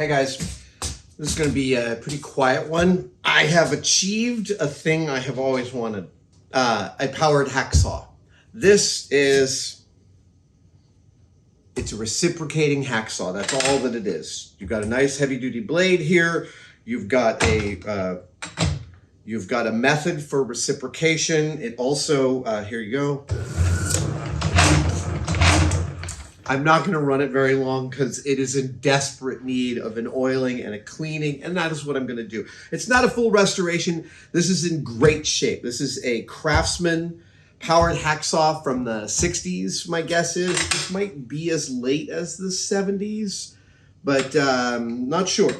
Hey guys, this is going to be a pretty quiet one. I have achieved a thing I have always wanted, a powered hacksaw. It's a reciprocating hacksaw. That's all that it is. You've got a nice heavy duty blade here. You've got a method for reciprocation. It also, here you go. I'm not going to run it very long because it is in desperate need of an oiling and a cleaning, and that is what I'm going to do. It's not a full restoration. This is in great shape. This is a Craftsman powered hacksaw from the 60s, my guess is. This might be as late as the 70s, but not sure.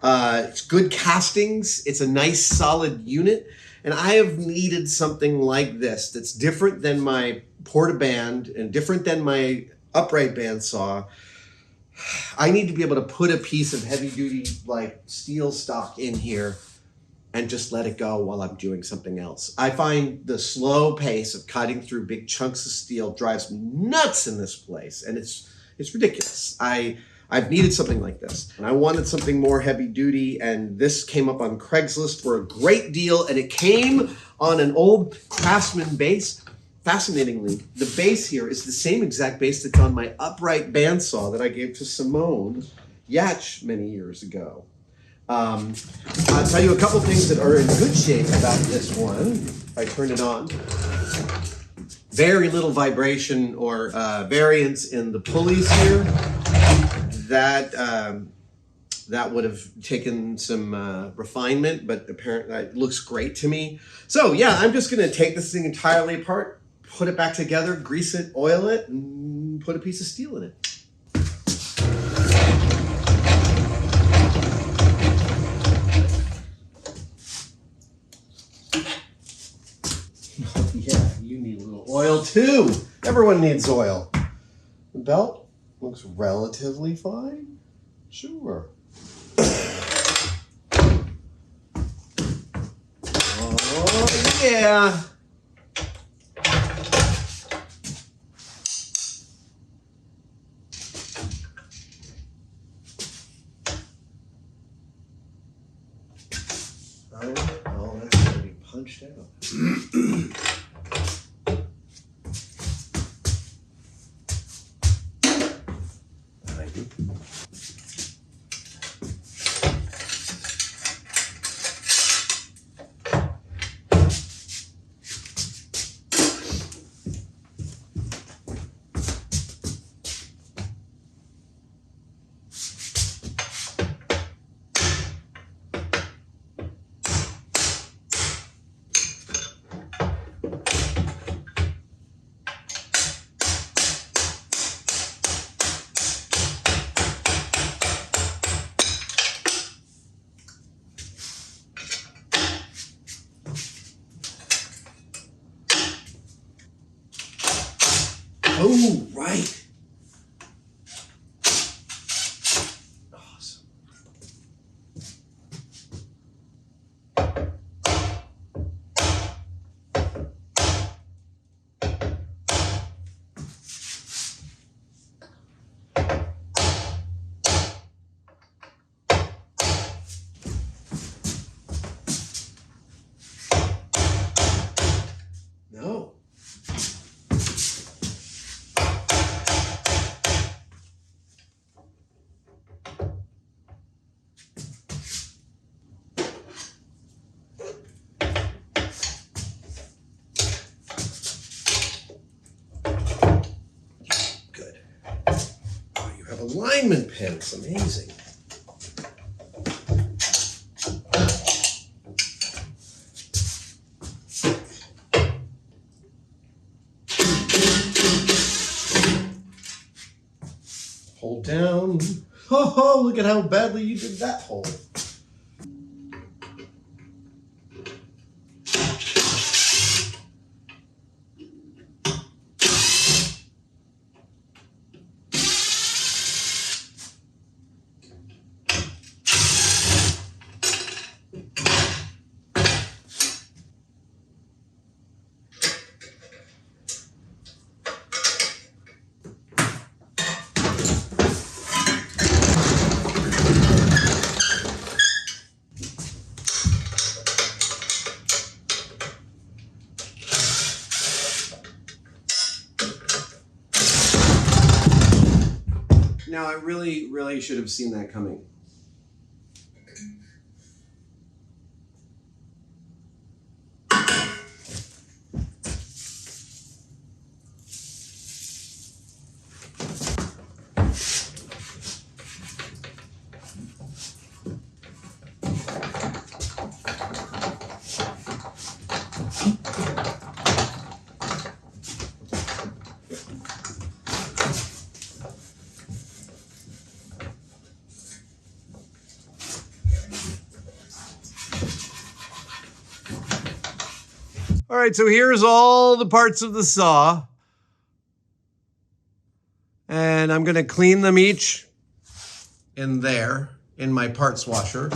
It's good castings. It's a nice solid unit, and I have needed something like this that's different than my portaband and different than my upright bandsaw. I need to be able to put a piece of heavy duty like steel stock in here and just let it go while I'm doing something else. I find the slow pace of cutting through big chunks of steel drives me nuts in this place, and it's ridiculous. I've needed something like this, and I wanted something more heavy duty, and this came up on Craigslist for a great deal, and it came on an old Craftsman base. Fascinatingly, the base here is the same exact base that's on my upright bandsaw that I gave to Simone Yatch many years ago. I'll tell you a couple things that are in good shape about this one. If I turn it on, very little vibration or variance in the pulleys here. That would have taken some refinement, but apparently it looks great to me. So yeah, I'm just going to take this thing entirely apart, put it back together, grease it, oil it, and put a piece of steel in it. Yeah, you need a little oil too. Everyone needs oil. The belt looks relatively fine. Sure. Oh, yeah. Oh, that's going to be punched out. Oh, right. Awesome. No. Alignment pin, it's amazing. Hold down. Oh, look at how badly you did that hole. Now, I really should have seen that coming. All right, so here's all the parts of the saw. And I'm gonna clean them each in there, in my parts washer.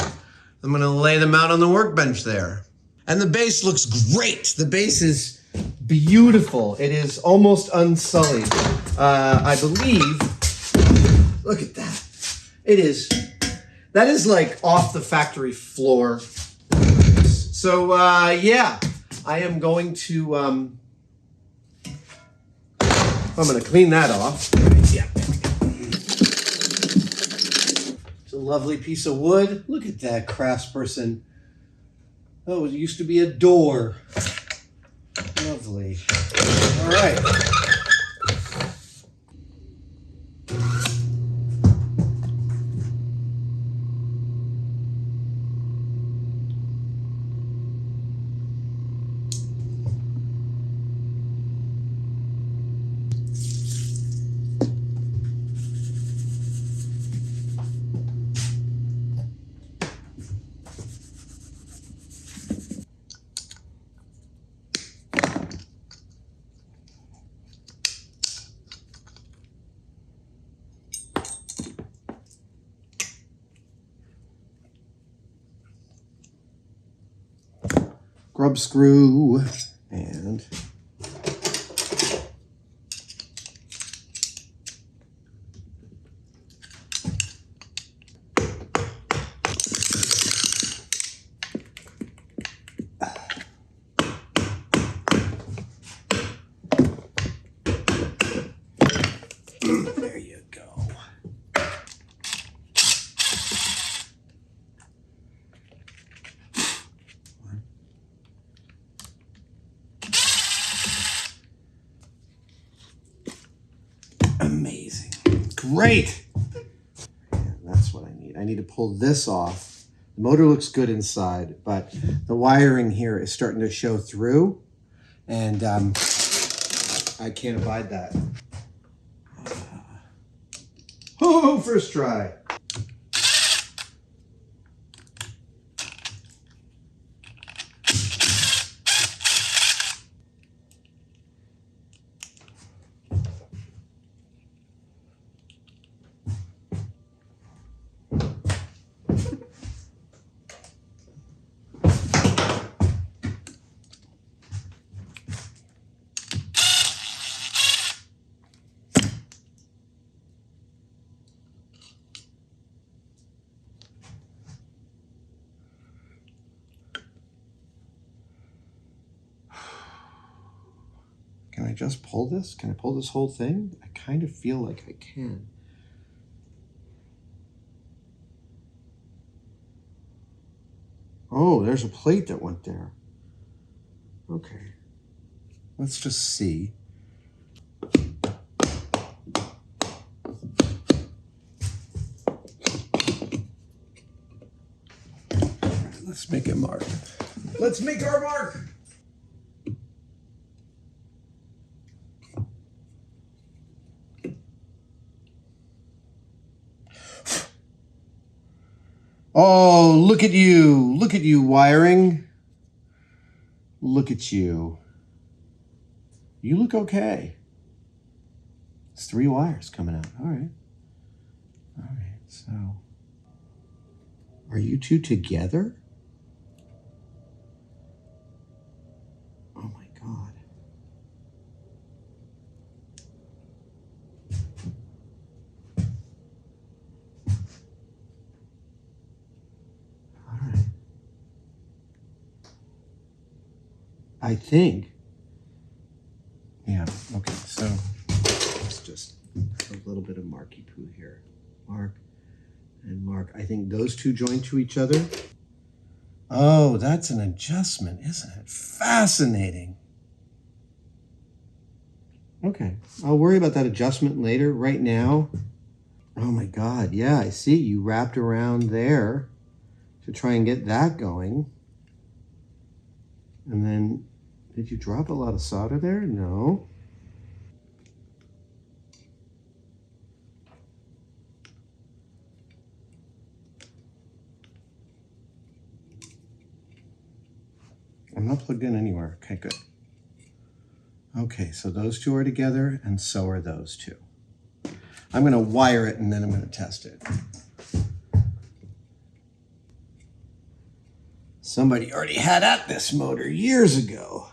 I'm gonna lay them out on the workbench there. And the base looks great. The base is beautiful. It is almost unsullied. I believe, look at that. That is like off the factory floor. So yeah, I am going to, I'm gonna clean that off. Yeah. It's a lovely piece of wood. Look at that, craftsperson. Oh, it used to be a door. Lovely. All right. Grub screw and there you go. Amazing. Great. And that's what I need. I need to pull this off. The motor looks good inside, but the wiring here is starting to show through, and I can't abide that. Oh, first try. Can I just pull this? Can I pull this whole thing? I kind of feel like I can. Oh, there's a plate that went there. Okay. Let's just see. Let's make a mark. Let's make our mark. Oh, look at you. Look at you, wiring. Look at you. You look okay. It's 3 wires coming out. All right. All right, so. Are you two together? Oh my God. All right. I think. Yeah, okay, so it's just a little bit of marky poo here. Mark and mark. I think those two join to each other. Oh, that's an adjustment, isn't it? Fascinating. Okay, I'll worry about that adjustment later. Right now, oh my God, yeah, I see you wrapped around there to try and get that going. And then, did you drop a lot of solder there? No. I'm not plugged in anywhere. Okay, good. Okay, so those two are together, and so are those two. I'm going to wire it, and then I'm going to test it. Somebody already had at this motor years ago.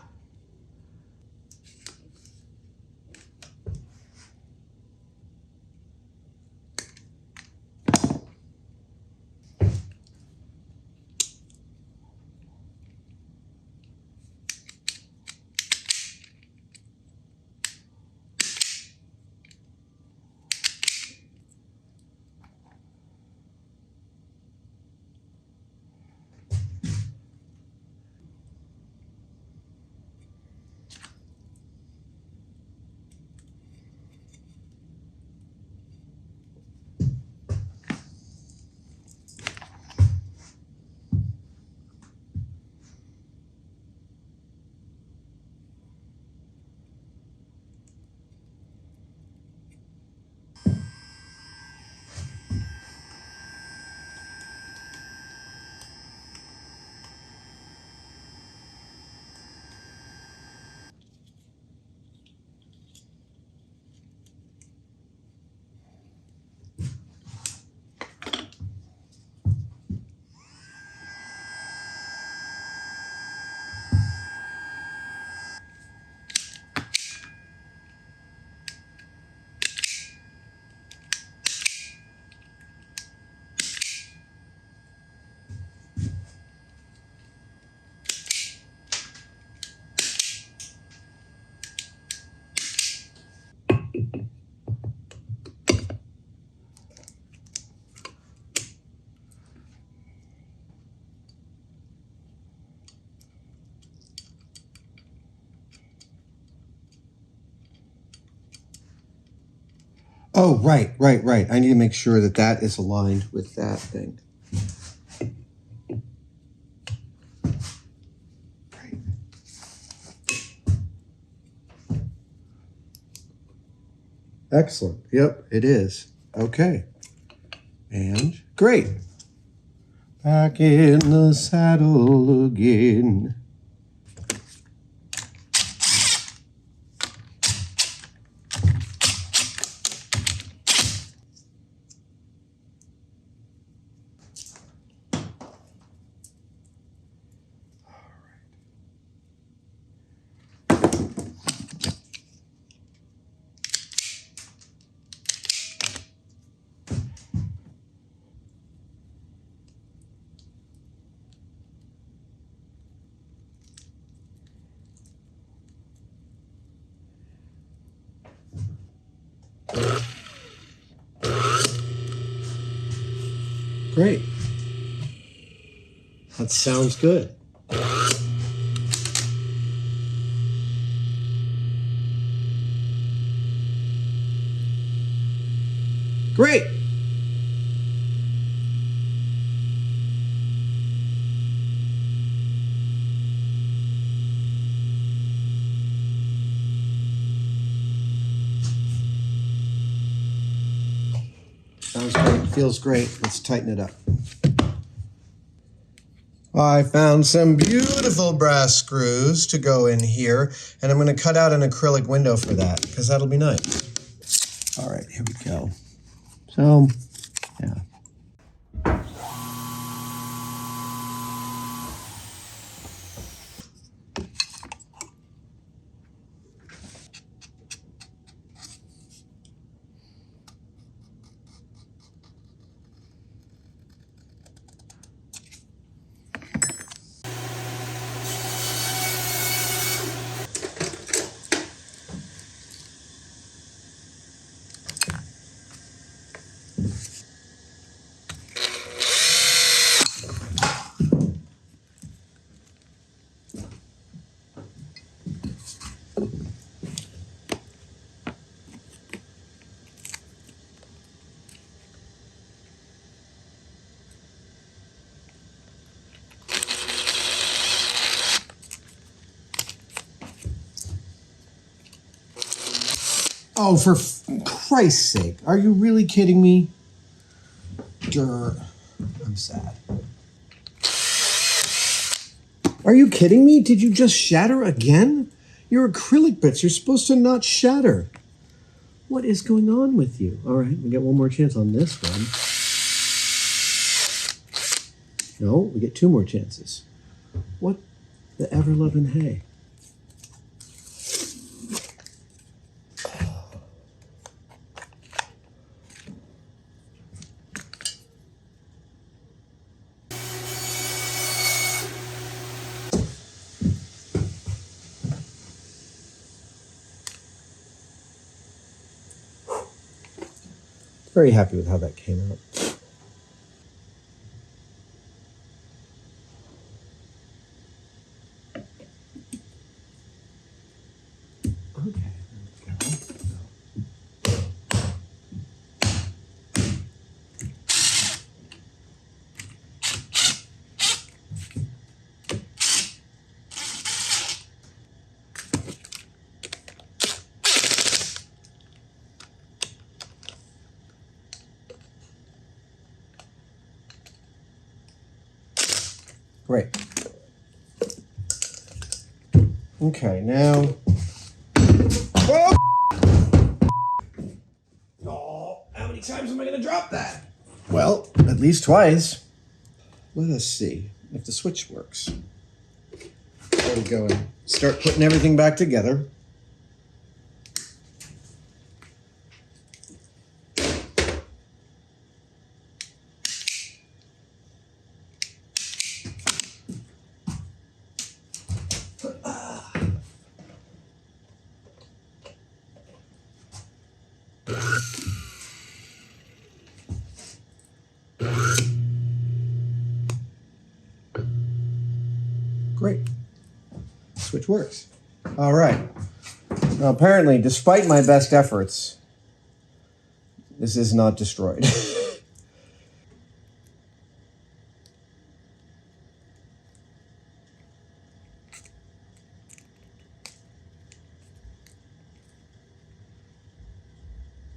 Oh, right. I need to make sure that that is aligned with that thing. Right. Excellent. Yep, it is. Okay. And great. Back in the saddle again. Great. That sounds good. Great. Sounds great. Feels great. Let's tighten it up. I found some beautiful brass screws to go in here, and I'm going to cut out an acrylic window for that, because that'll be nice. All right, here we go. So, yeah. Oh, for Christ's sake. Are you really kidding me? I'm sad. Are you kidding me? Did you just shatter again? Your acrylic bits, you're supposed to not shatter. What is going on with you? All right, we get one more chance on this one. No, we get two more chances. What the ever-loving hay? Very happy with how that came out. Okay, there we go. Great. Okay, now. Oh! Oh, how many times am I going to drop that? Well, at least twice. Let us see if the switch works. There we go and start putting everything back together. Great. Switch works. All right. Now, apparently, despite my best efforts, this is not destroyed.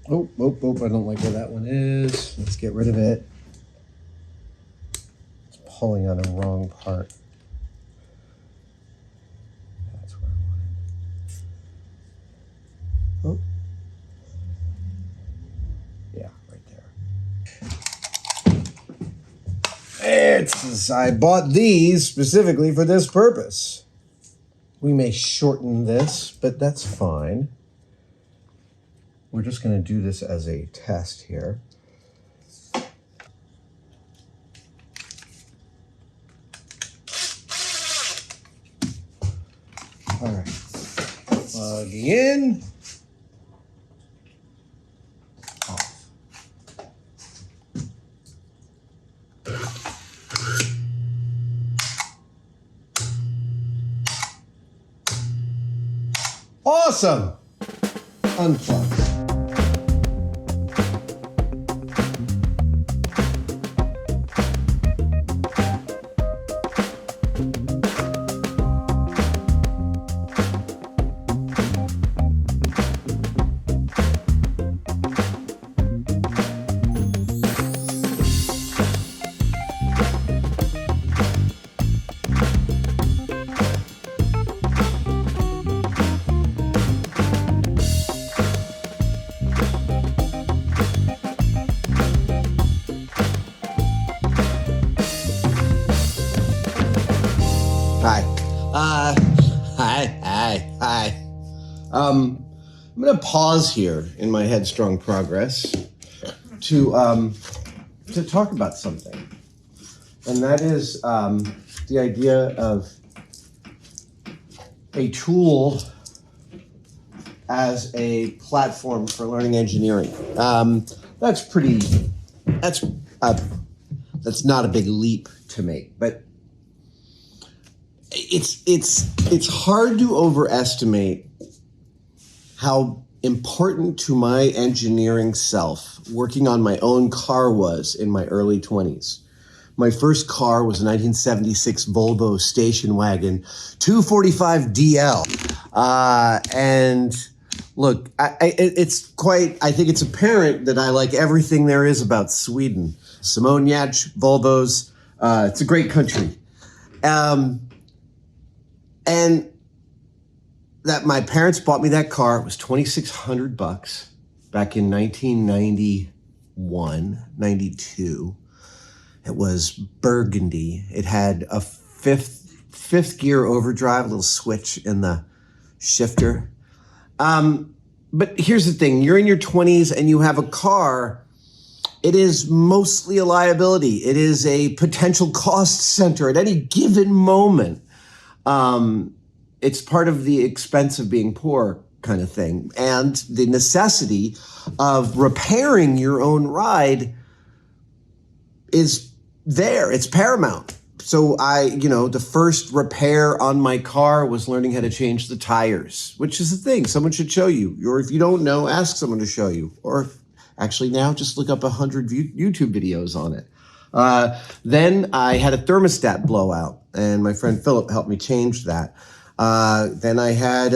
Oh, I don't like where that one is. Let's get rid of it. It's pulling on the wrong part. That's where I want it. Oh. Yeah, right there. I bought these specifically for this purpose. We may shorten this, but that's fine. We're just going to do this as a test here. All right. Plugging in. Off. Awesome. Unplug. Hi. I'm going to pause here in my headstrong progress to talk about something, and that is the idea of a tool as a platform for learning engineering. That's not a big leap to make, but it's hard to overestimate how important to my engineering self working on my own car was in my early 20s. My first car was a 1976 Volvo station wagon, 245 DL. And look, I think it's apparent that I like everything there is about Sweden. Ammoniak, Volvos, it's a great country. And that my parents bought me that car. It was $2,600 back in 1991, 92. It was burgundy. It had a fifth gear overdrive, a little switch in the shifter. But here's the thing. You're in your 20s and you have a car. It is mostly a liability. It is a potential cost center at any given moment. It's part of the expense of being poor kind of thing. And the necessity of repairing your own ride is there. It's paramount. So the first repair on my car was learning how to change the tires, which is the thing. Someone should show you. Or if you don't know, ask someone to show you. Or actually now just look up 100 YouTube videos on it. Then I had a thermostat blowout, and my friend Philip helped me change that. Then I had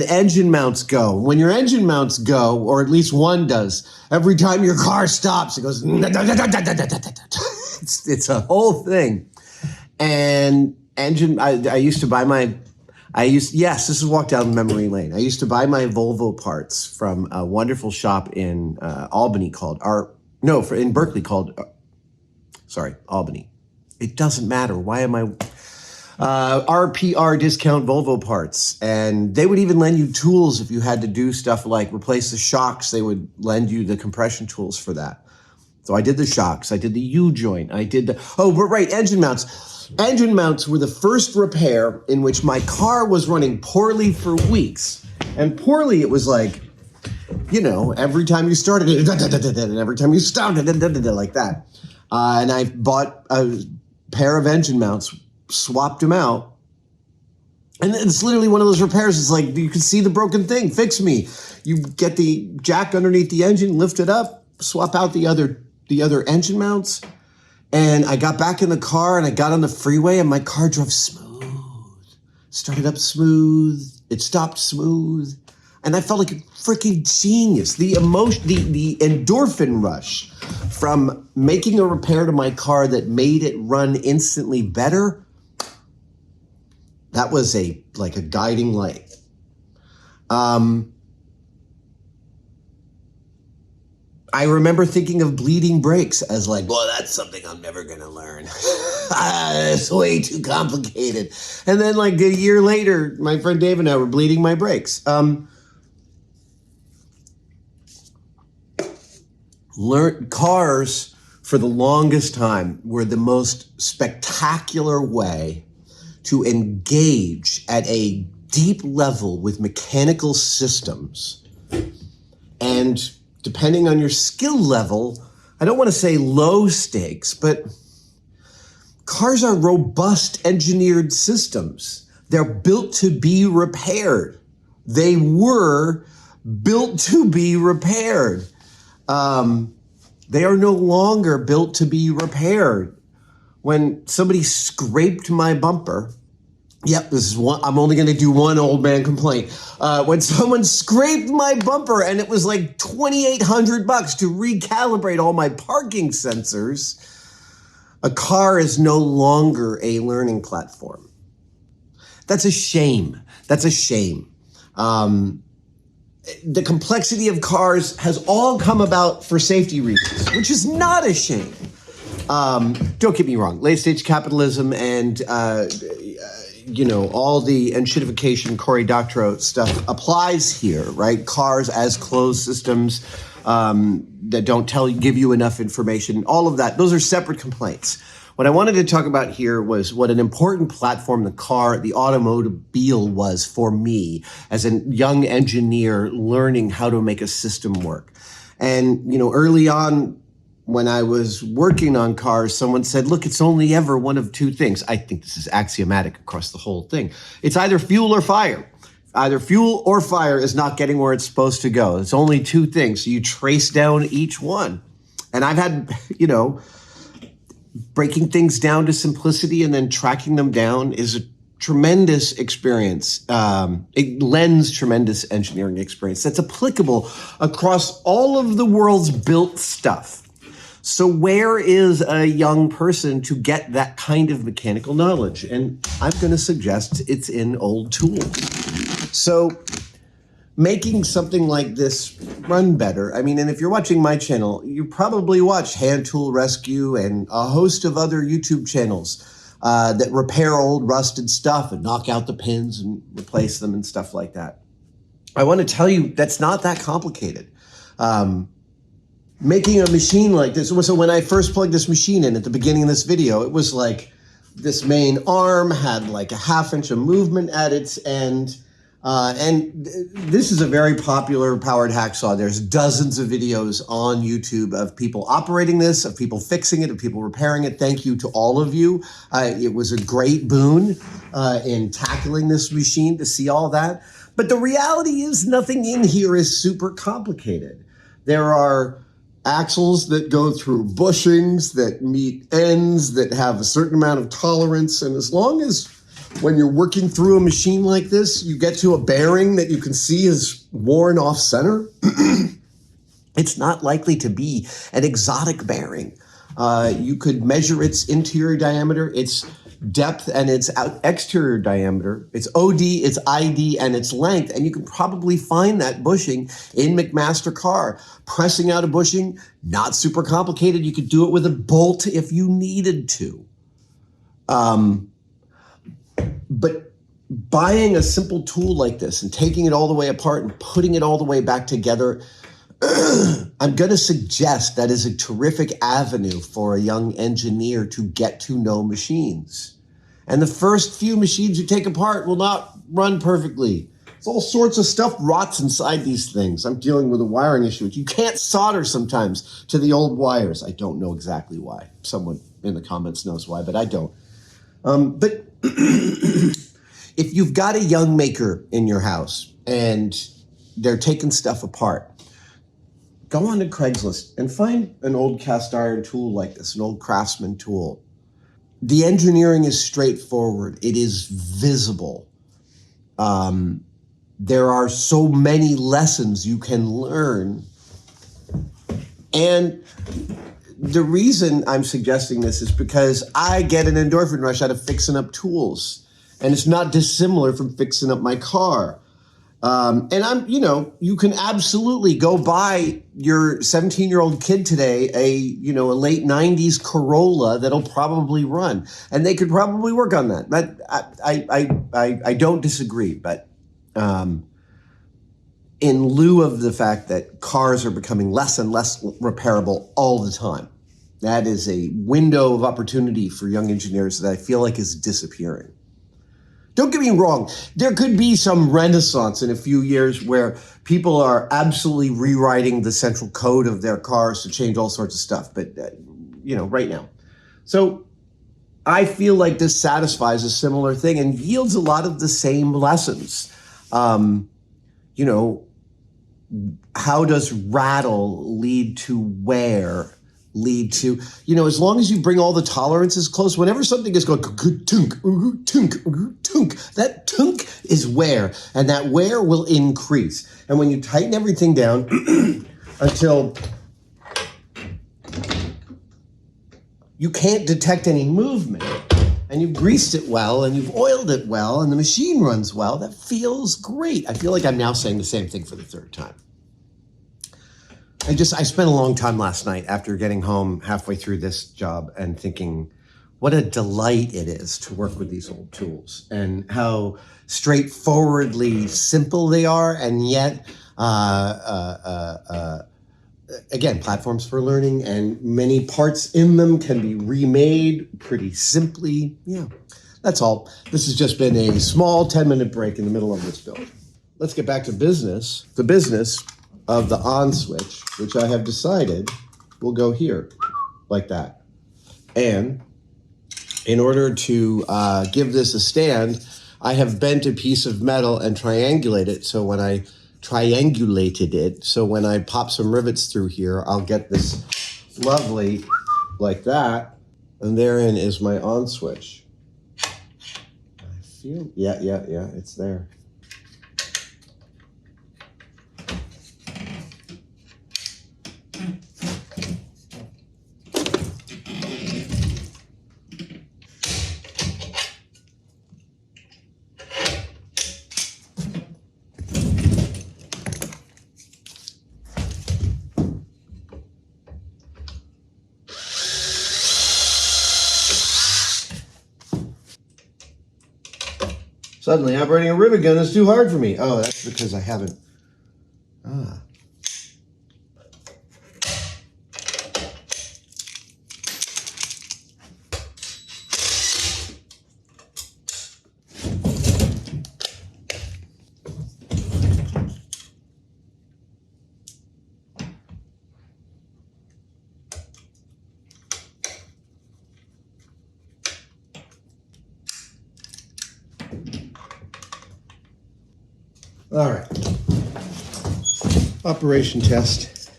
engine mounts go. When your engine mounts go, or at least one does, every time your car stops, it goes. It's a whole thing. And engine. I used to buy my. Yes, this is walk down memory lane. I used to buy my Volvo parts from a wonderful shop in Albany in Berkeley called. Albany. It doesn't matter. Why am I? RPR discount Volvo parts. And they would even lend you tools if you had to do stuff like replace the shocks. They would lend you the compression tools for that. So I did the shocks. I did the U-joint. Engine mounts. Engine mounts were the first repair in which my car was running poorly for weeks. And poorly, it was like, every time you started it, and every time you stopped it, like that. And I bought a pair of engine mounts, swapped them out. And it's literally one of those repairs. It's like, you can see the broken thing. Fix me. You get the jack underneath the engine, lift it up, swap out the other engine mounts. And I got back in the car and I got on the freeway and my car drove smooth. Started up smooth. It stopped smooth. And I felt like a freaking genius. The emotion, the endorphin rush from making a repair to my car that made it run instantly better, that was like a guiding light. I remember thinking of bleeding brakes as like, well, that's something I'm never going to learn. It's way too complicated. And then like a year later, my friend Dave and I were bleeding my brakes. Cars for the longest time were the most spectacular way to engage at a deep level with mechanical systems. And depending on your skill level, I don't want to say low stakes, but cars are robust engineered systems. They're built to be repaired. They were built to be repaired. They are no longer built to be repaired. When somebody scraped my bumper, I'm only going to do one old man complaint. When someone scraped my bumper and it was like $2,800 to recalibrate all my parking sensors, a car is no longer a learning platform. That's a shame. That's a shame. The complexity of cars has all come about for safety reasons, which is not a shame. Don't get me wrong. Late stage capitalism and, all the enshittification, Cory Doctorow stuff applies here, right? Cars as closed systems that don't give you enough information, all of that. Those are separate complaints. What I wanted to talk about here was what an important platform the automobile was for me as a young engineer learning how to make a system work. And, early on, when I was working on cars, someone said, look, it's only ever one of two things. I think this is axiomatic across the whole thing. It's either fuel or fire. Either fuel or fire is not getting where it's supposed to go. It's only two things. So you trace down each one. And I've had, breaking things down to simplicity and then tracking them down is a tremendous experience. It lends tremendous engineering experience that's applicable across all of the world's built stuff. So where is a young person to get that kind of mechanical knowledge? And I'm going to suggest it's in old tools. So making something like this run better, I mean, and if you're watching my channel, you probably watch Hand Tool Rescue and a host of other YouTube channels that repair old rusted stuff and knock out the pins and replace them and stuff like that. I want to tell you that's not that complicated. Making a machine like this, so when I first plugged this machine in at the beginning of this video, it was like this main arm had like a 1/2 inch of movement at its end. And this is a very popular powered hacksaw. There's dozens of videos on YouTube of people operating this, of people fixing it, of people repairing it. Thank you to all of you. It was a great boon in tackling this machine to see all that. But the reality is nothing in here is super complicated. There are axles that go through bushings, that meet ends, that have a certain amount of tolerance. And as long as when you're working through a machine like this, you get to a bearing that you can see is worn off center, it's not likely to be an exotic bearing. You could measure its interior diameter, its depth, and its exterior diameter, its OD, its ID, and its length, and you can probably find that bushing in McMaster car. Pressing out a bushing, not super complicated. You could do it with a bolt if you needed to. But buying a simple tool like this and taking it all the way apart and putting it all the way back together, I'm going to suggest that is a terrific avenue for a young engineer to get to know machines. And the first few machines you take apart will not run perfectly. It's all sorts of stuff rots inside these things. I'm dealing with a wiring issue. You can't solder sometimes to the old wires. I don't know exactly why. Someone in the comments knows why, but I don't. But if you've got a young maker in your house and they're taking stuff apart, go on to Craigslist and find an old cast iron tool like this, an old Craftsman tool. The engineering is straightforward. It is visible. There are so many lessons you can learn. And the reason I'm suggesting this is because I get an endorphin rush out of fixing up tools. And it's not dissimilar from fixing up my car. And you can absolutely go buy your 17-year-old kid today a late 90s Corolla that'll probably run. And they could probably work on that. But I don't disagree. But in lieu of the fact that cars are becoming less and less repairable all the time, that is a window of opportunity for young engineers that I feel like is disappearing. Don't get me wrong. There could be some renaissance in a few years where people are absolutely rewriting the central code of their cars to change all sorts of stuff. But, right now. So I feel like this satisfies a similar thing and yields a lot of the same lessons. How does rattle lead to wear? Lead to, as long as you bring all the tolerances close, whenever something is going tunk, tunk, tunk, that tunk is wear, and that wear will increase. And when you tighten everything down until you can't detect any movement, and you've greased it well, and you've oiled it well, and the machine runs well, that feels great. I feel like I'm now saying the same thing for the third time. I spent a long time last night after getting home halfway through this job and thinking what a delight it is to work with these old tools and how straightforwardly simple they are. And yet, again, platforms for learning, and many parts in them can be remade pretty simply. Yeah, that's all. This has just been a small 10-minute break in the middle of this build. Let's get back to business. The business of the on switch, which I have decided will go here, like that. And in order to give this a stand, I have bent a piece of metal and triangulated it. So when I pop some rivets through here, I'll get this lovely, like that. And therein is my on switch. I feel, yeah, it's there. Suddenly, operating a rivet gun is too hard for me. Oh, that's because I haven't. Ah. All right. Operation test.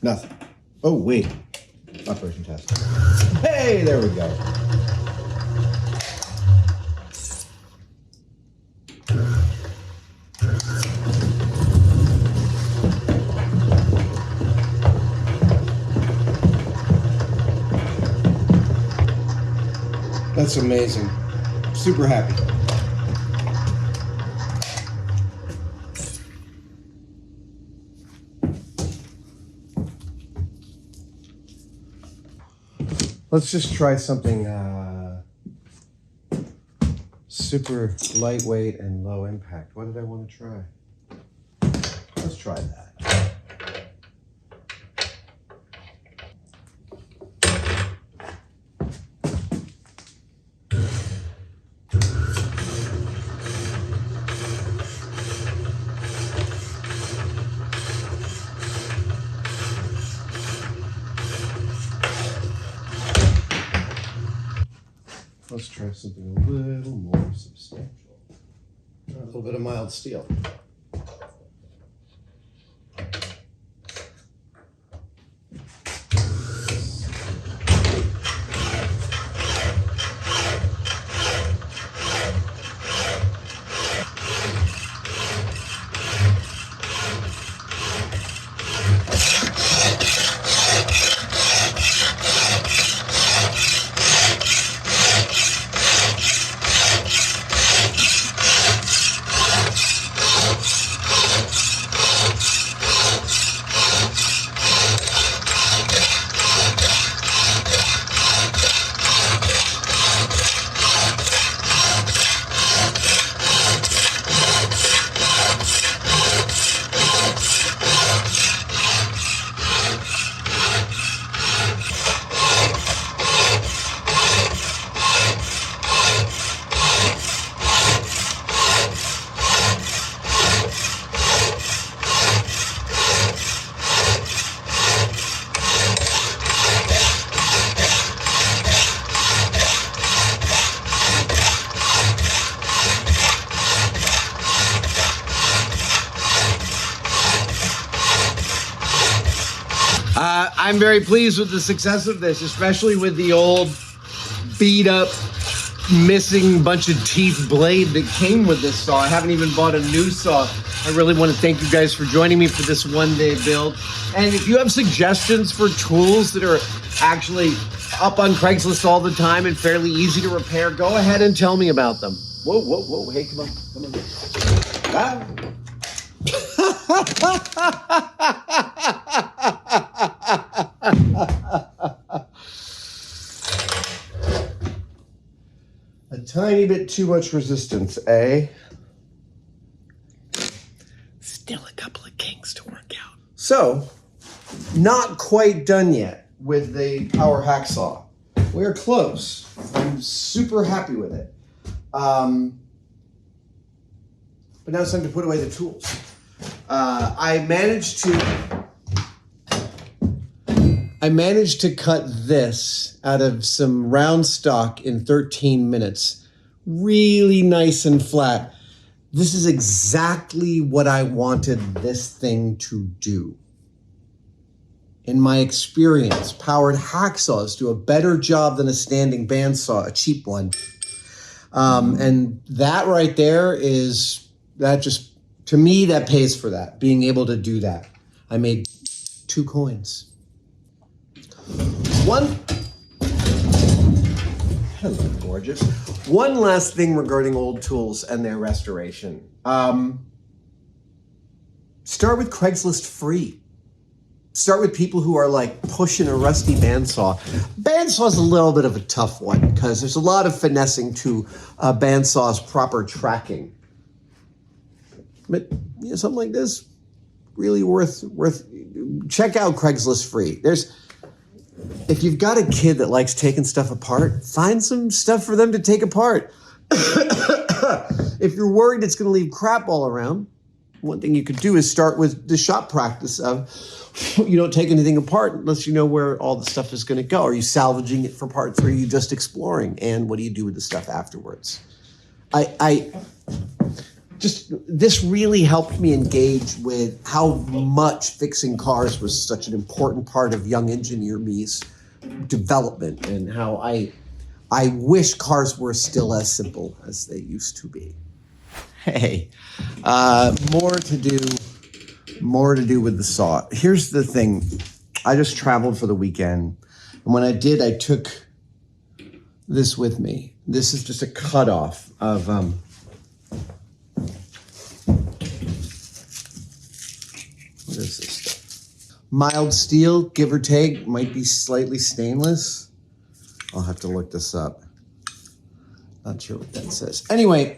Nothing. Oh, wait. Operation test. Hey, there we go. That's amazing. Super happy. Let's just try something super lightweight and low impact. What did I want to try? Let's try that. Let's try something a little more substantial. A little bit of mild steel. I'm very pleased with the success of this, especially with the old beat up, missing bunch of teeth blade that came with this saw. I haven't even bought a new saw. I really want to thank you guys for joining me for this one-day build. And if you have suggestions for tools that are actually up on Craigslist all the time and fairly easy to repair, go ahead and tell me about them. Whoa, whoa, whoa, hey, come on, come on. Ah. A tiny bit too much resistance, eh? Still a couple of kinks to work out. So, not quite done yet with the power hacksaw. We're close. I'm super happy with it. But now it's time to put away the tools. I managed to cut this out of some round stock in 13 minutes. Really nice and flat. This is exactly what I wanted this thing to do. In my experience, powered hacksaws do a better job than a standing bandsaw, a cheap one. And that right there to me, that pays for that, being able to do that. I made 2 coins. Hello, gorgeous. One last thing regarding old tools and their restoration. Start with Craigslist free. Start with people who are like pushing a rusty bandsaw. Bandsaw's a little bit of a tough one because there's a lot of finessing to a bandsaw's proper tracking. But you know, something like this, really worth. Check out Craigslist free. If you've got a kid that likes taking stuff apart, find some stuff for them to take apart. If you're worried it's going to leave crap all around, one thing you could do is start with the shop practice of you don't take anything apart unless you know where all the stuff is going to go. Are you salvaging it for parts or are you just exploring? And what do you do with the stuff afterwards? This really helped me engage with how much fixing cars was such an important part of young engineer me's development and how I wish cars were still as simple as they used to be. Hey, more to do with the saw. Here's the thing. I just traveled for the weekend. And when I did, I took this with me. This is just a cutoff of, what is this stuff? Mild steel, give or take, might be slightly stainless. I'll have to look this up. Not sure what that says. Anyway,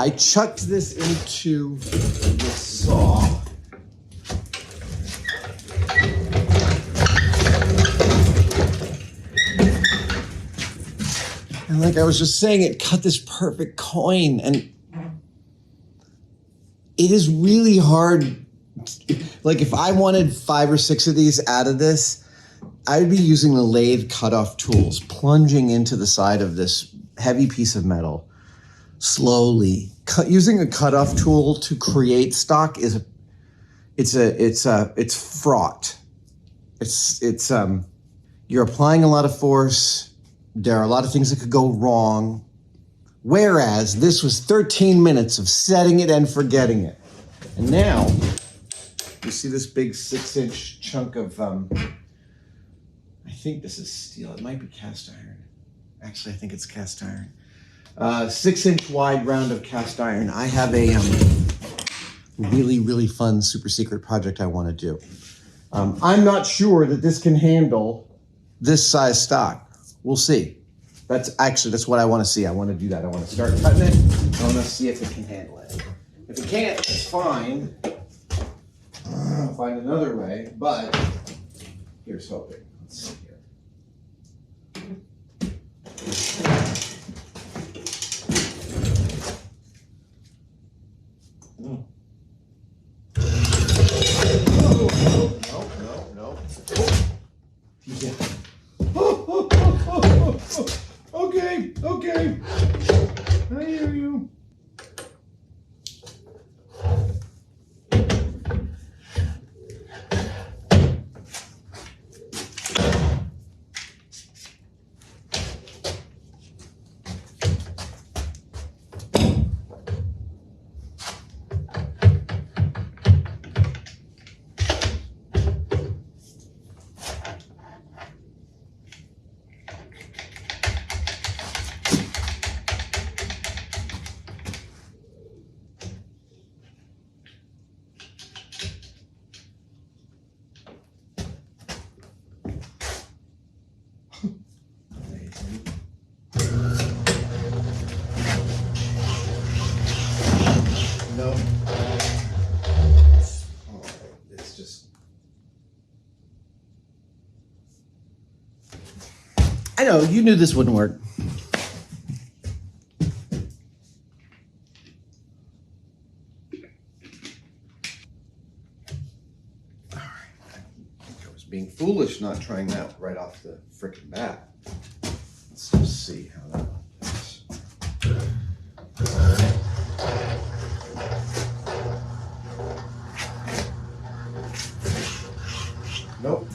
I chucked this into the saw. And like I was just saying, it cut this perfect coin. And it is really hard. Like if I wanted 5 or 6 of these out of this, I'd be using the lathe cutoff tools, plunging into the side of this heavy piece of metal. Slowly using a cutoff tool to create stock it's fraught. You're applying a lot of force. There are a lot of things that could go wrong. Whereas this was 13 minutes of setting it and forgetting it. And now you see this big 6-inch chunk of, I think this is steel. It might be cast iron. Actually, I think it's cast iron. 6-inch wide round of cast iron. I have a really, really fun super secret project I want to do. I'm not sure that this can handle this size stock. We'll see. That's what I want to see. I want to do that. I want to start cutting it. I want to see if it can handle it. If it can't, it's fine. I'll find another way, but here's hoping. Let's see here. No. Yeah. Okay. I hear you. No. Oh, it's just. I know, you knew this wouldn't work. course not trying that right off the frickin' bat. Let's just see how that goes. Nope.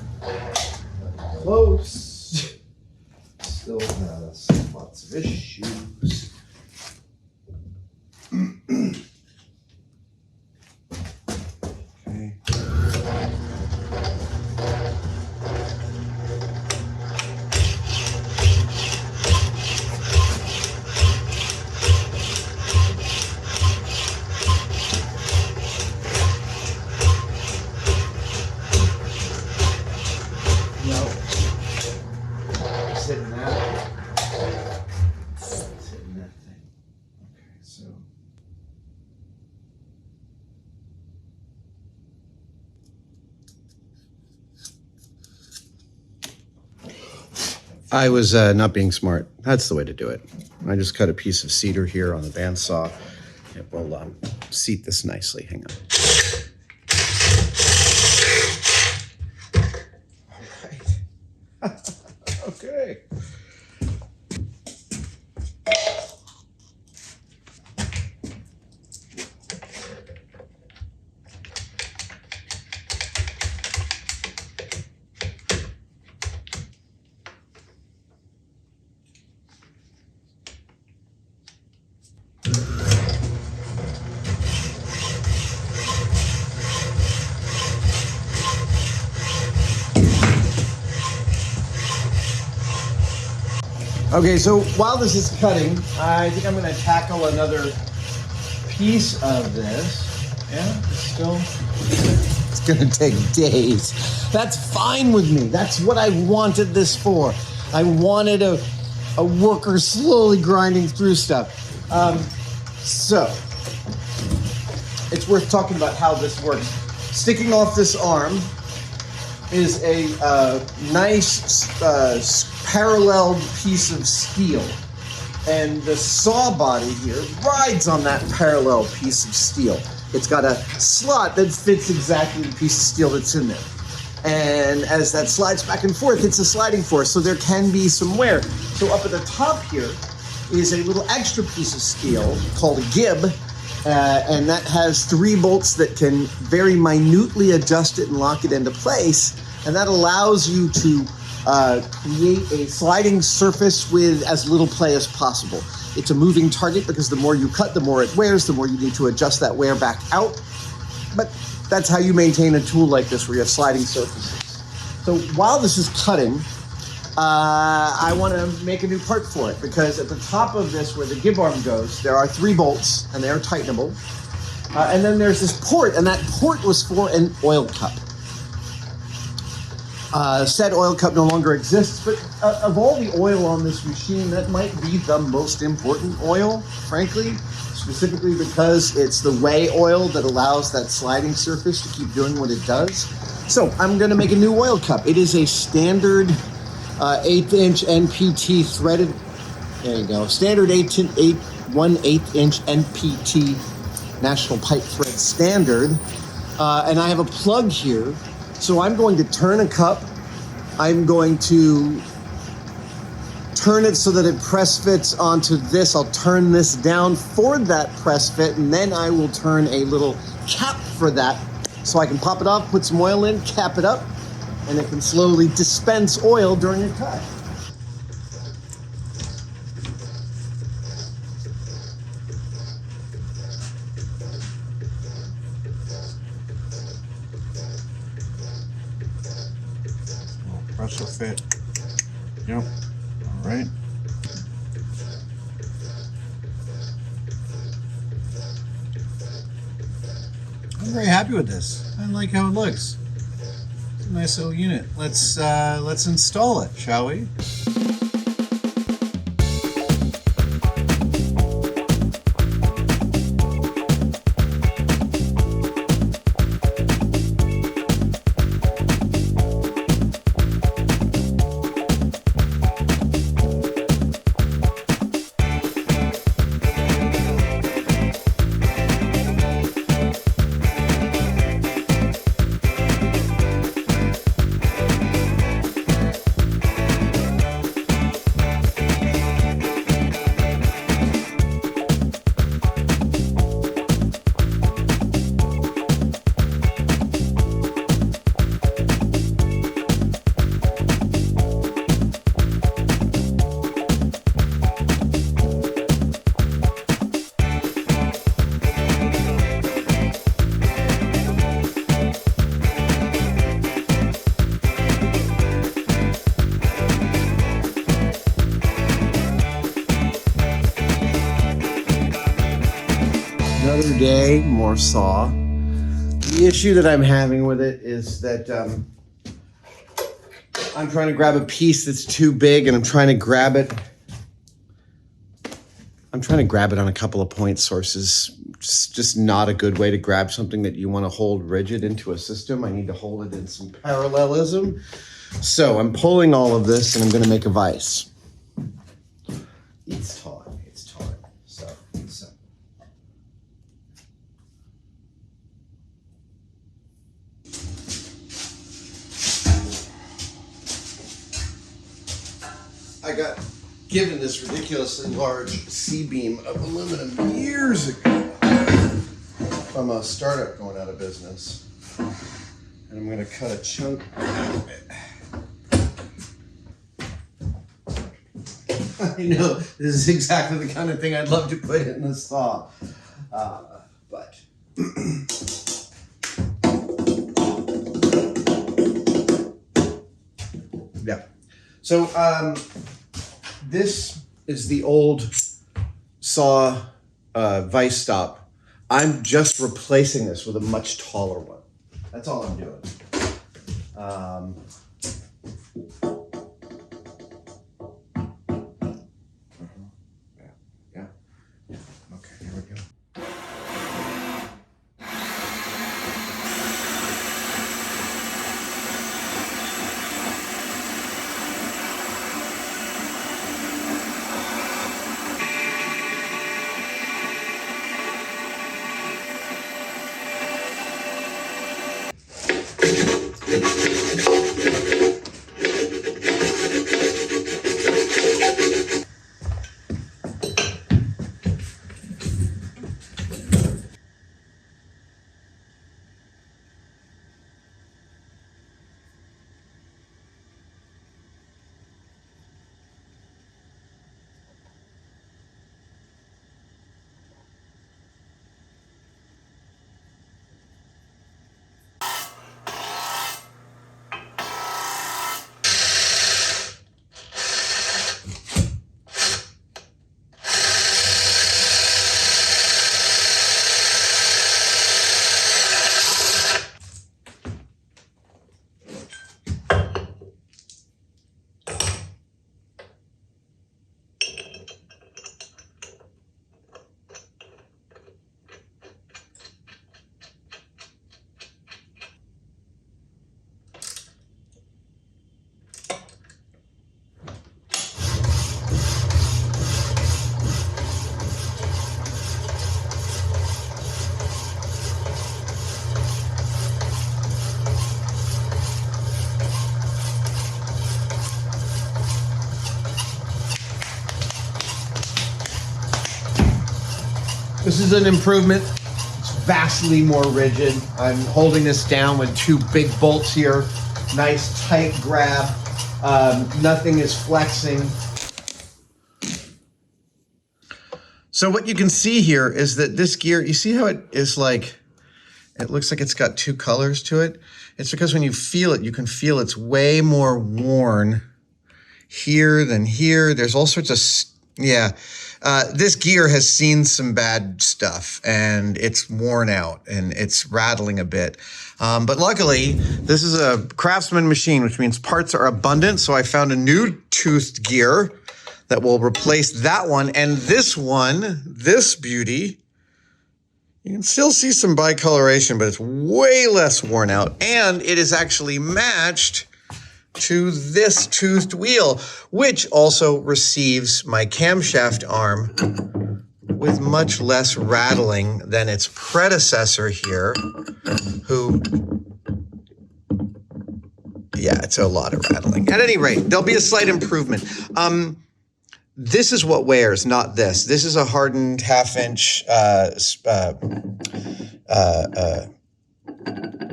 Close. Still has lots of issues. Okay. Hitting that thing. Okay, so I was not being smart. That's the way to do it. I just cut a piece of cedar here on the bandsaw. It will seat this nicely. Hang on. All right. Okay. Okay, so while this is cutting, I think I'm going to tackle another piece of this. Yeah, it's going to take days. That's fine with me. That's what I wanted this for. I wanted a worker slowly grinding through stuff. So, it's worth talking about how this works. Sticking off this arm is a nice paralleled piece of steel, and the saw body here rides on that parallel piece of steel. It's got a slot that fits exactly the piece of steel that's in there, and as that slides back and forth, it's a sliding force, so there can be some wear. So up at the top here is a little extra piece of steel called a gib, and that has 3 bolts that can very minutely adjust it and lock it into place, and that allows you to create a sliding surface with as little play as possible. It's a moving target because the more you cut, the more it wears, the more you need to adjust that wear back out. But that's how you maintain a tool like this where you have sliding surfaces. So while this is cutting, I want to make a new part for it, because at the top of this where the gib arm goes, there are 3 bolts and they are tightenable. And then there's this port, and that port was for an oil cup. Said oil cup no longer exists, but of all the oil on this machine, that might be the most important oil, frankly, specifically because it's the whey oil that allows that sliding surface to keep doing what it does. So I'm going to make a new oil cup. It is a standard 1/8" NPT threaded, there you go, standard 1/8" NPT National Pipe Thread standard, and I have a plug here. So I'm going to turn a cup. I'm going to turn it so that it press fits onto this. I'll turn this down for that press fit, and then I will turn a little cap for that so I can pop it off, put some oil in, cap it up, and it can slowly dispense oil during a cut. Pressure fit. Yep. All right. I'm very happy with this. I like how it looks. It's a nice little unit. Let's install it, shall we? Another day, more saw. The issue that I'm having with it is that I'm trying to grab a piece that's too big, and I'm trying to grab it on a couple of point sources. It's just not a good way to grab something that you want to hold rigid into a system. I need to hold it in some parallelism. So I'm pulling all of this, and I'm going to make a vise. It's taut. So. I got given this ridiculously large C-beam of aluminum years ago from a startup going out of business. And I'm going to cut a chunk out of it. I know, this is exactly the kind of thing I'd love to put in the saw. But yeah. So this is the old saw vise stop. I'm just replacing this with a much taller one. That's all I'm doing. Yeah. Okay, here we go. This is an improvement. It's vastly more rigid. I'm holding this down with two big bolts here. Nice tight grab. Nothing is flexing. So what you can see here is that this gear, you see how it is like, it looks like it's got two colors to it? It's because when you feel it, you can feel it's way more worn here than here. There's all sorts of, yeah. This gear has seen some bad stuff, and it's worn out, and it's rattling a bit. But luckily, this is a Craftsman machine, which means parts are abundant. So I found a new toothed gear that will replace that one. And this one, this beauty, you can still see some bicoloration, but it's way less worn out. And it is actually matched to this toothed wheel, which also receives my camshaft arm with much less rattling than its predecessor here, who, yeah, it's a lot of rattling. At any rate, there'll be a slight improvement. This is what wears, not this. This is a hardened half-inch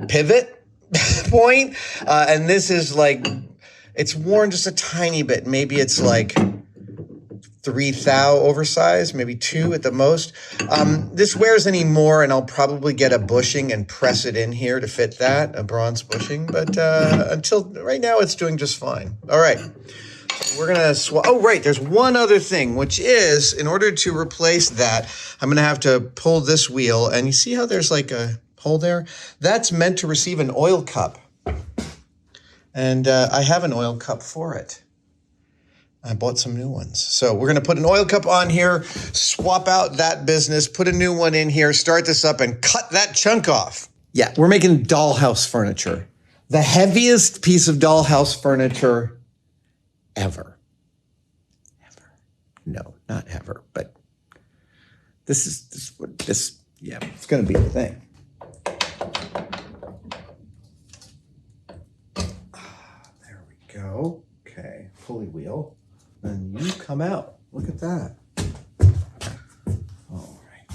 pivot point, and this is like, it's worn just a tiny bit. Maybe it's like 3 thou oversized, maybe 2 at the most. This wears anymore, and I'll probably get a bushing and press it in here to fit that, a bronze bushing. But until right now, it's doing just fine. All right. We're gonna oh right, there's one other thing, which is in order to replace that, I'm gonna have to pull this wheel, and you see how there's like a hole there? That's meant to receive an oil cup. And I have an oil cup for it. I bought some new ones. So we're gonna put an oil cup on here, swap out that business, put a new one in here, start this up, and cut that chunk off. Yeah, we're making dollhouse furniture. The heaviest piece of dollhouse furniture ever. Ever. No, not ever, but this, yeah, it's gonna be a thing. There we go. Okay, pulley wheel. And you come out. Look at that. All right.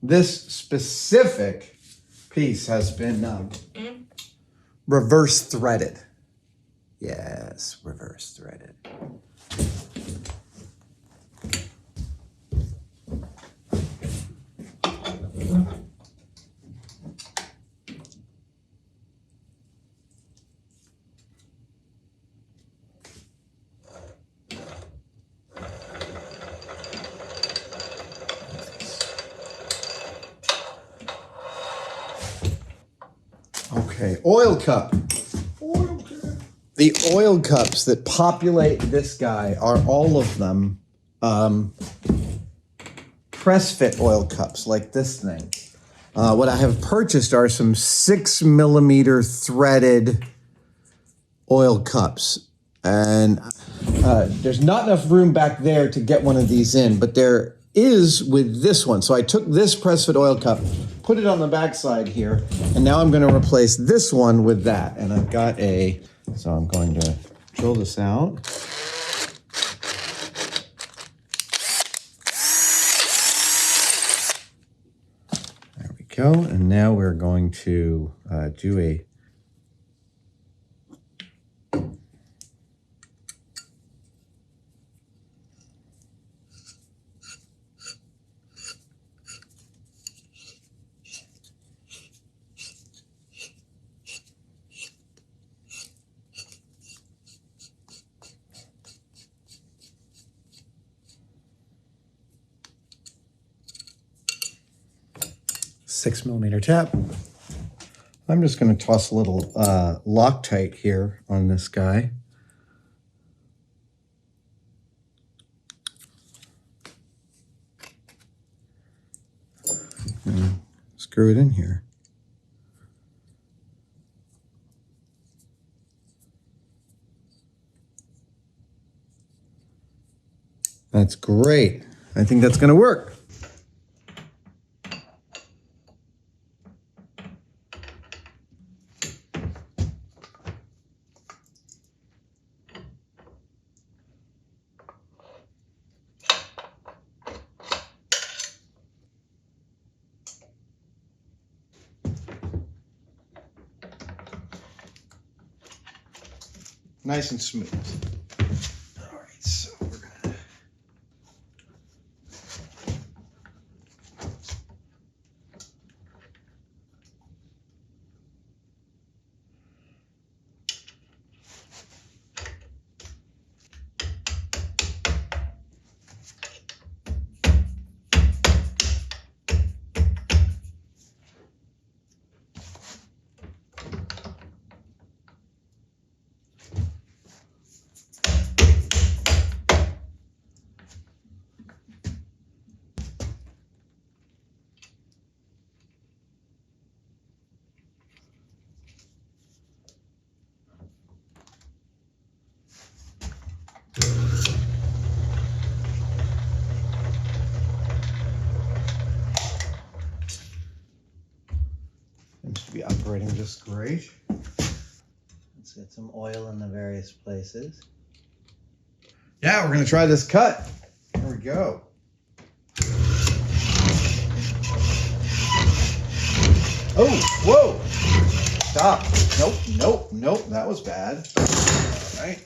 This specific piece has been reverse threaded. Yes, reverse threaded. Okay, oil cup. The oil cups that populate this guy are all of them press fit oil cups like this thing. What I have purchased are some 6mm threaded oil cups. And there's not enough room back there to get one of these in, but there is with this one. So I took this press fit oil cup, put it on the backside here, and now I'm going to replace this one with that. And I've got so I'm going to drill this out. There we go. And now we're going to do a .6mm tap. I'm just going to toss a little Loctite here on this guy. And screw it in here. That's great. I think that's going to work. Nice and smooth. All right, so we're gonna. Seems to be operating just great. Let's get some oil in the various places. Yeah, we're gonna try this cut. Here we go. Oh, whoa. Stop. Nope. That was bad. All right.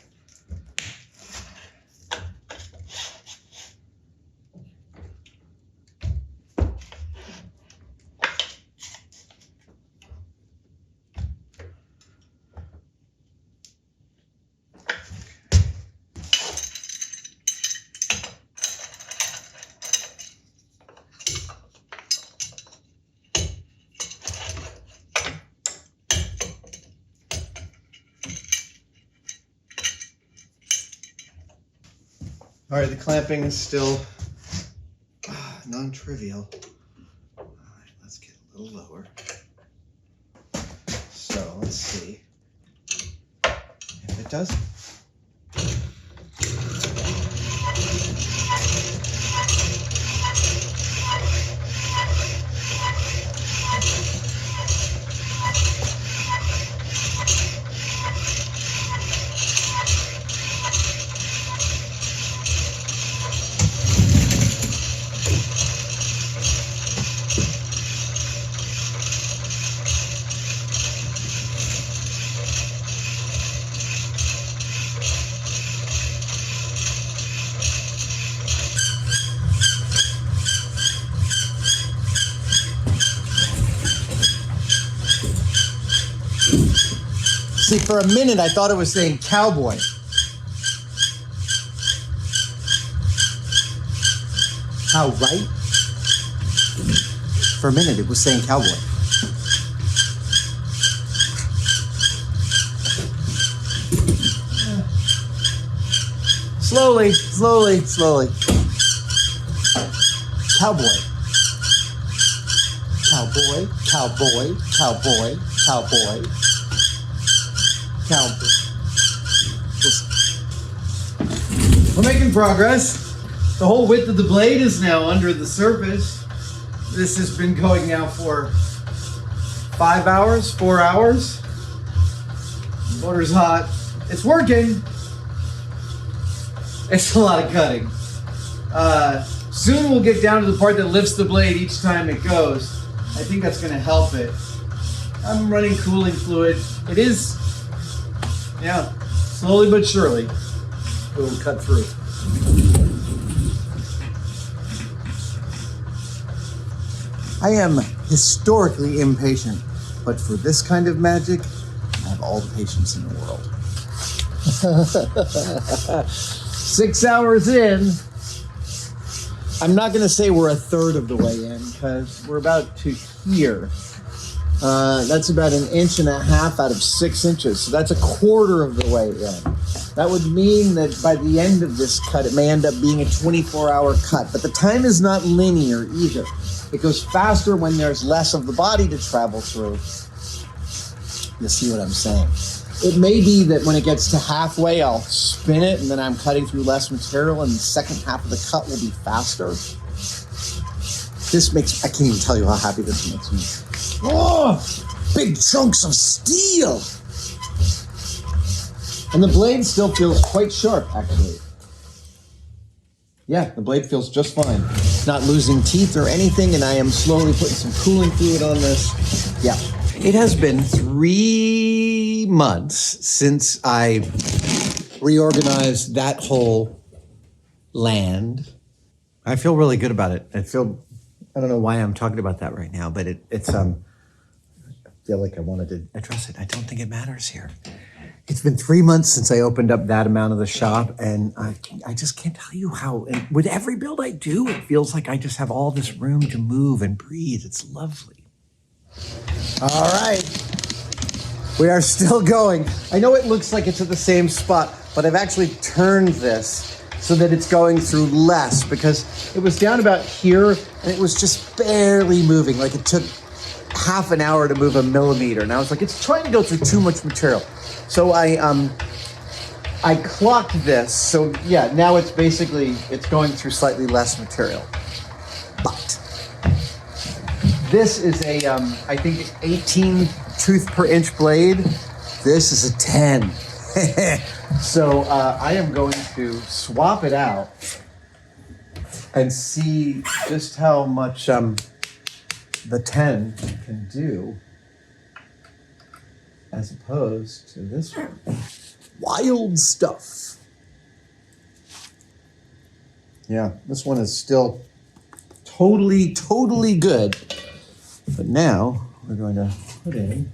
All right, the clamping is still non-trivial. All right, let's get a little lower. So let's see if it does. See, for a minute, I thought it was saying cowboy. How, right? For a minute, it was saying cowboy. Slowly. Cowboy. We're making progress. The whole width of the blade is now under the surface. This has been going now for 5 hours, 4 hours. The motor's hot. It's working. It's a lot of cutting. Soon we'll get down to the part that lifts the blade each time it goes. I think that's going to help it. I'm running cooling fluid. It is, yeah, slowly but surely it will cut through. I am historically impatient, but for this kind of magic, I have all the patience in the world. 6 hours in. I'm not going to say we're a third of the way in because we're about to here. That's about 1.5 inches out of 6 inches. So that's a quarter of the way in. That would mean that by the end of this cut, it may end up being a 24-hour cut. But the time is not linear either. It goes faster when there's less of the body to travel through. You see what I'm saying? It may be that when it gets to halfway, I'll spin it and then I'm cutting through less material and the second half of the cut will be faster. This makes, I can't even tell you how happy this makes me. Oh, big chunks of steel. And the blade still feels quite sharp, actually. Yeah, the blade feels just fine. It's not losing teeth or anything, and I am slowly putting some cooling fluid on this. Yeah. It has been 3 months since I reorganized that whole land. I feel really good about it. I don't know why I'm talking about that right now, but I feel like I wanted to address it. I don't think it matters here. It's been 3 months since I opened up that amount of the shop, and I just can't tell you how, and with every build I do, it feels like I just have all this room to move and breathe. It's lovely. All right. We are still going. I know it looks like it's at the same spot, but I've actually turned this so that it's going through less because it was down about here and it was just barely moving. Like it took half an hour to move 1 millimeter. And I was like, it's trying to go through too much material. So I clocked this. So yeah, now it's going through slightly less material. But this is I think 18 tooth per inch blade. This is a 10. So I am going to swap it out and see just how much the 10 can do as opposed to this one. Wild stuff. Yeah, this one is still totally good. But now we're going to put in,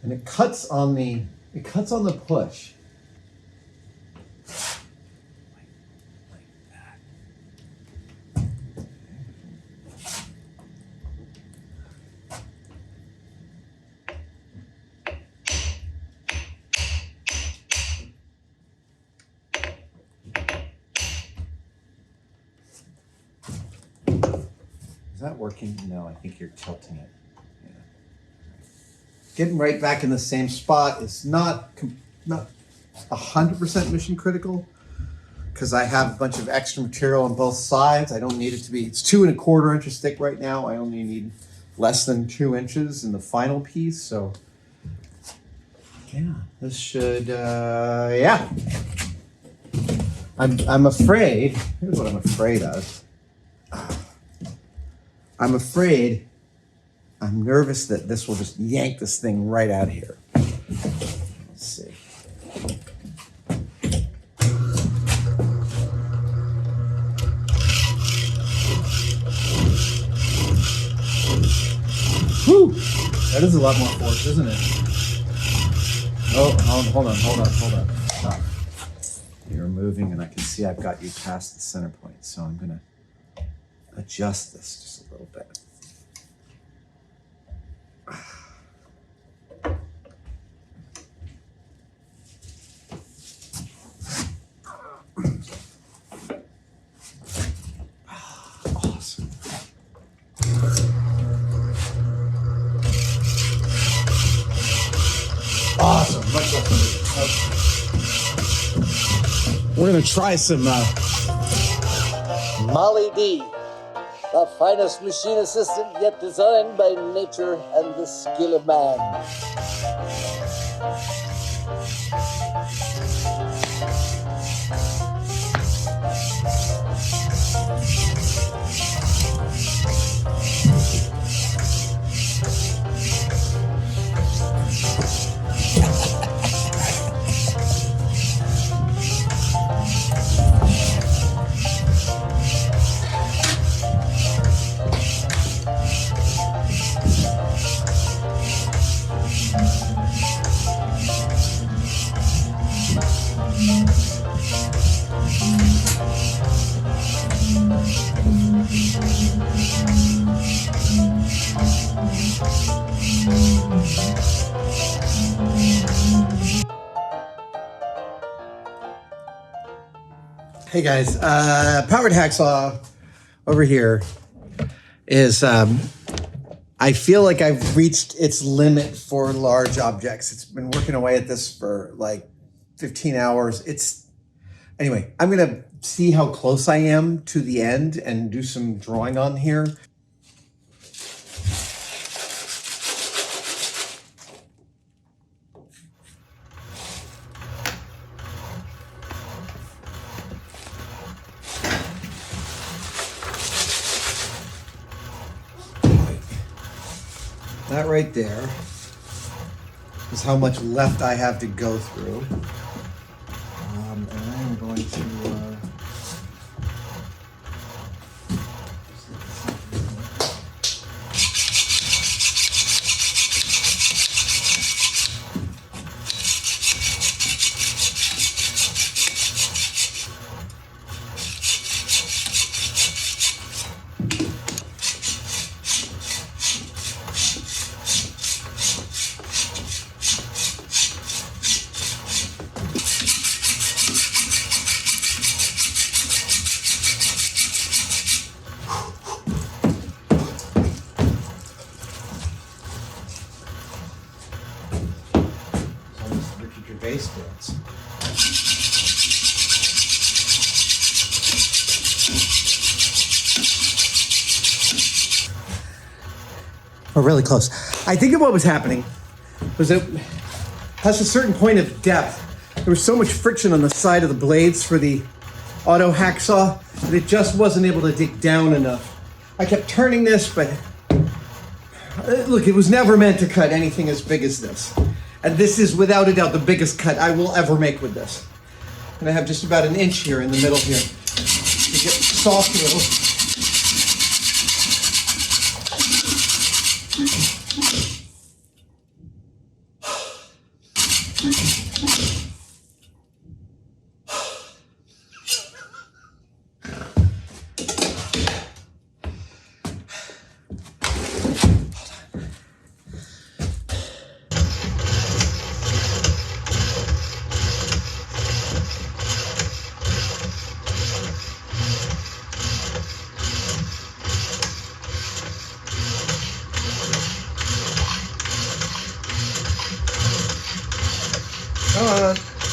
and it cuts on the push. Is that working? No, I think you're tilting it. Yeah. Getting right back in the same spot is not 100% mission critical because I have a bunch of extra material on both sides. I don't need it to be, it's 2 1/4 inches thick right now. I only need less than 2 inches in the final piece. So yeah, this should, yeah. I'm afraid, here's what I'm afraid of. I'm nervous that this will just yank this thing right out of here. Let's see. Whew! That is a lot more force, isn't it? Oh, hold on. Stop. You're moving, and I can see I've got you past the center point, so I'm gonna adjust this just a little bit. Awesome. Awesome. Much less. We're gonna try some Molly D, the finest machine assistant yet designed by nature and the skill of man. Hey guys, powered hacksaw over here is, I feel like I've reached its limit for large objects. It's been working away at this for like 15 hours. Anyway, I'm gonna see how close I am to the end and do some drawing on here. That right there is how much left I have to go through. And I'm going to... base bits. We're really close. I think what was happening was that past a certain point of depth, there was so much friction on the side of the blades for the auto hacksaw that it just wasn't able to dig down enough. I kept turning this, but look, it was never meant to cut anything as big as this. And this is without a doubt the biggest cut I will ever make with this. And I have just about an inch here in the middle here to get soft a little.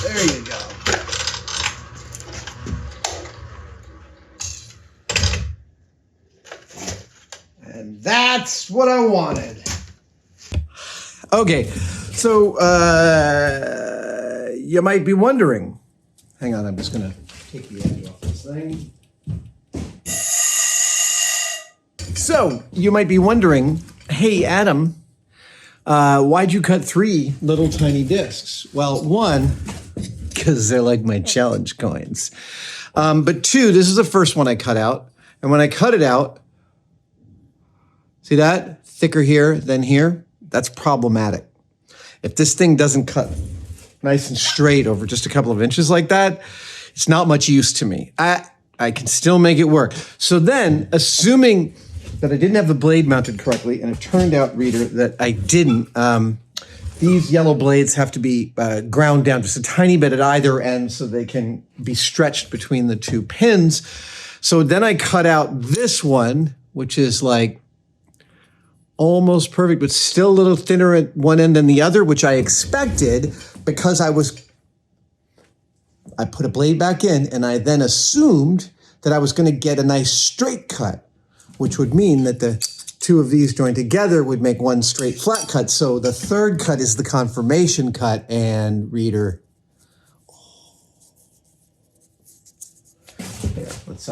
There you go. And that's what I wanted. Okay, so you might be wondering. Hang on, I'm just gonna take the edge off this thing. So you might be wondering, hey Adam, why'd you cut 3 little tiny discs? Well, 1, because they're like my challenge coins. But 2, this is the first one I cut out. And when I cut it out, see that? Thicker here than here. That's problematic. If this thing doesn't cut nice and straight over just a couple of inches like that, it's not much use to me. I can still make it work. So then, assuming that I didn't have the blade mounted correctly, and it turned out, reader, that I didn't. These yellow blades have to be ground down just a tiny bit at either end so they can be stretched between the 2 pins. So then I cut out this one, which is like almost perfect, but still a little thinner at one end than the other, which I expected because I put a blade back in and I then assumed that I was going to get a nice straight cut, which would mean that the 2 of these joined together would make one straight flat cut. So the third cut is the confirmation cut, and reader. Here, let's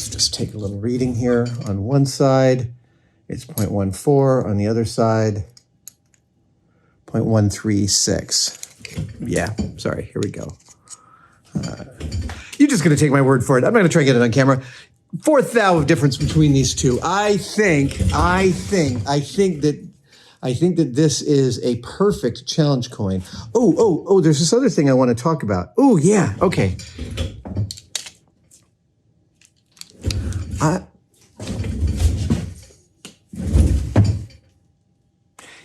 just take a little reading here. On one side, it's 0.14. On the other side, 0.136. Yeah, sorry, here we go. You're just going to take my word for it. I'm not going to try to get it on camera. 4th thou of difference between these 2. I think that this is a perfect challenge coin. Oh, there's this other thing I want to talk about. Oh, yeah, okay.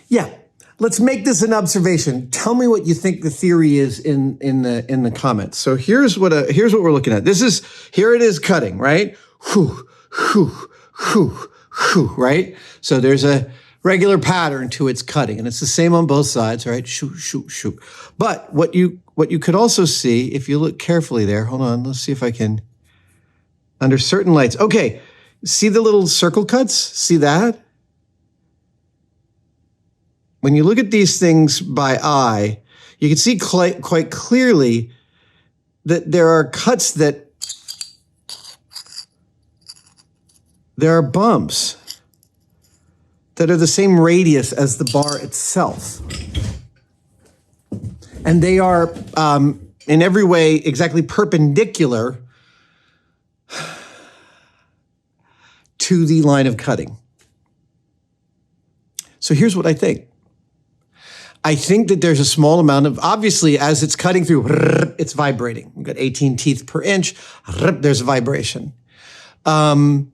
Yeah. Let's make this an observation. Tell me what you think the theory is in the comments. So here's what we're looking at. Here it is cutting, right? Whew, whew, whew, whew, right? So there's a regular pattern to its cutting, and it's the same on both sides, right? Shoot, shoot, shoot. But what you could also see, if you look carefully there, hold on, let's see if I can, under certain lights. Okay, see the little circle cuts? See that? When you look at these things by eye, you can see quite clearly that there are cuts that, there are bumps that are the same radius as the bar itself. And they are, in every way, exactly perpendicular to the line of cutting. So here's what I think. I think that there's a small amount of, obviously, as it's cutting through, it's vibrating. We've got 18 teeth per inch, there's a vibration. And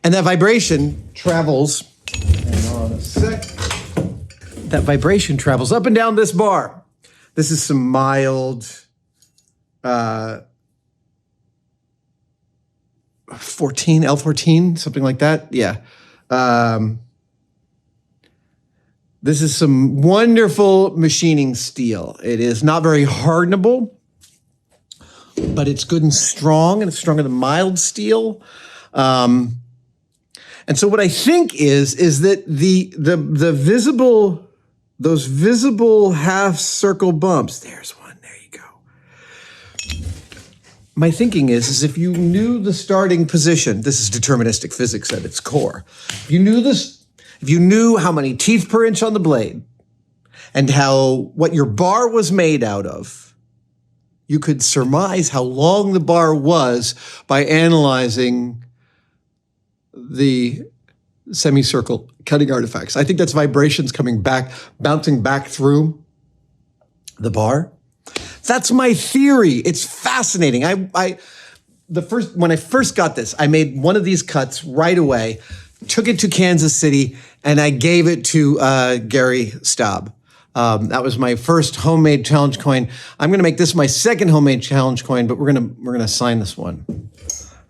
that vibration travels, hang on a sec, that vibration travels up and down this bar. This is some mild, 14, L14, something like that, yeah. This is some wonderful machining steel. It is not very hardenable, but it's good and strong, and it's stronger than mild steel. And And so what I think is that the visible, those visible half circle bumps, there's one, there you go. My thinking is if you knew the starting position, this is deterministic physics at its core. If you knew how many teeth per inch on the blade and what your bar was made out of, you could surmise how long the bar was by analyzing the semicircle cutting artifacts. I think that's vibrations coming back, bouncing back through the bar. That's my theory. It's fascinating. when I first got this, I made one of these cuts right away, took it to Kansas City, and I gave it to Gary Staub. That was my first homemade challenge coin. I'm going to make this my second homemade challenge coin, but we're going to sign this one.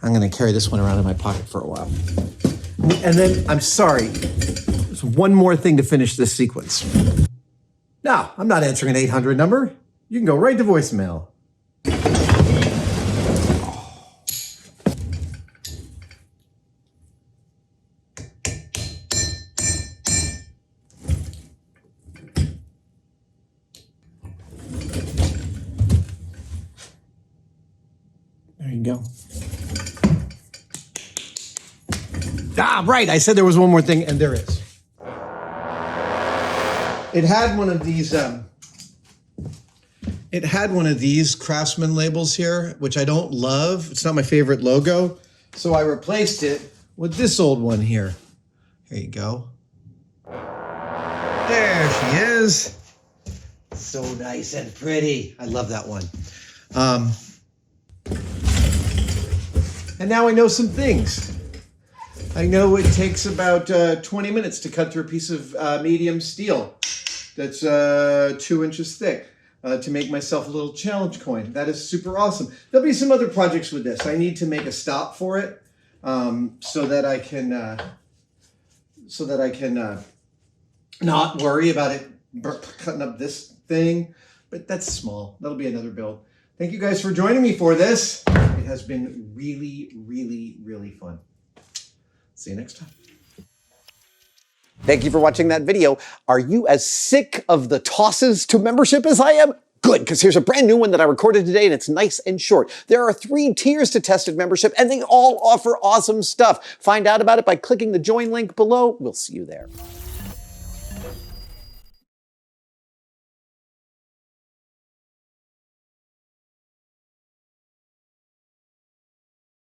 I'm going to carry this one around in my pocket for a while. And then, I'm sorry, there's one more thing to finish this sequence. No, I'm not answering an 800 number. You can go right to voicemail. There you go. Ah, right. I said there was one more thing, and there is. It had one of these Craftsman labels here, which I don't love. It's not my favorite logo. So I replaced it with this old one here. There you go. There she is. So nice and pretty. I love that one. And now I know some things. I know it takes about 20 minutes to cut through a piece of medium steel that's 2 inches thick to make myself a little challenge coin. That is super awesome. There'll be some other projects with this. I need to make a stop for it so that I can not worry about it cutting up this thing. But that's small. That'll be another build. Thank you guys for joining me for this. It has been really, really, really fun. See you next time. Thank you for watching that video. Are you as sick of the tosses to membership as I am? Good, because here's a brand new one that I recorded today, and it's nice and short. There are 3 tiers to tested membership, and they all offer awesome stuff. Find out about it by clicking the join link below. We'll see you there.